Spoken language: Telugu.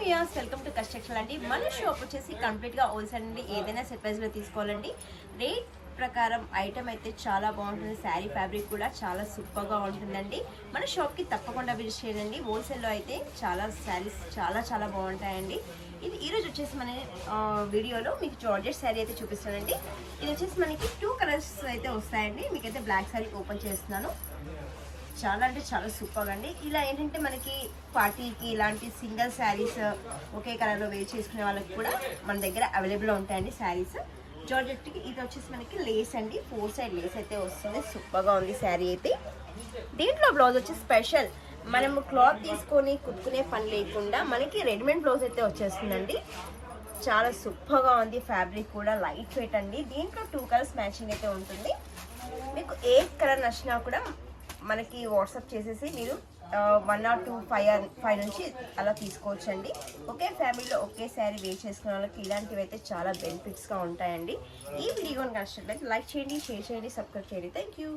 వ్యూయర్స్ వెల్కమ్ టు కన్స్ట్రక్షన్ అండి. మన షాప్ వచ్చేసి కంప్లీట్గా హోల్సేల్ అండి. ఏదైనా సెట్ ప్రైస్లో తీసుకోవాలండి. రేట్ ప్రకారం ఐటమ్ అయితే చాలా బాగుంటుంది. శారీ ఫ్యాబ్రిక్ కూడా చాలా సూపర్గా ఉంటుందండి. మన షాప్కి తప్పకుండా విజిట్ చేయండి. హోల్సేల్లో అయితే చాలా శారీస్ చాలా బాగుంటాయండి. ఇది ఈరోజు వచ్చేసి మన వీడియోలో మీకు జార్జెట్ శారీ అయితే చూపిస్తానండి. ఇది వచ్చేసి మనకి 2 కలర్స్ అయితే వస్తాయండి. మీకైతే బ్లాక్ శారీ ఓపెన్ చేస్తున్నాను. చాలా అంటే చాలా సూపర్ అండి. ఇలా ఏంటంటే మనకి పార్టీకి ఇలాంటి సింగిల్ శారీస్ ఒకే కలర్లో వేర్ చేసుకునే వాళ్ళకి కూడా మన దగ్గర అవైలబుల్ ఉంటాయండి శారీస్. జార్జెట్కి ఇది వచ్చేసి మనకి లేస్ అండి, 4 సైడ్ లేస్ అయితే వస్తుంది. సూపర్గా ఉంది శారీ అయితే. దీంట్లో బ్లౌజ్ వచ్చి స్పెషల్ మనము క్లాత్ తీసుకొని కుట్టుకునే పని లేకుండా మనకి రెడీమేడ్ బ్లౌజ్ అయితే వచ్చేస్తుందండి. చాలా సూపర్గా ఉంది. ఫ్యాబ్రిక్ కూడా లైట్ వెయిట్ అండి. దీంట్లో 2 కలర్స్ మ్యాచింగ్ అయితే ఉంటుంది. మీకు ఏ కలర్ నచ్చినా కూడా మనకి వాట్సాప్ చేసేసి మీరు 1 or 2 5 నుంచి అలా తీసుకోవచ్చండి. ఒకే ఫ్యామిలీలో ఒకే శారీ వేర్ చేసుకునే వాళ్ళకి ఇలాంటివి అయితే చాలా బెనిఫిట్స్గా ఉంటాయండి. ఈ వీడియోని నచ్చినట్లయితే లైక్ చేయండి, షేర్ చేయండి, సబ్స్క్రైబ్ చేయండి. Thank you.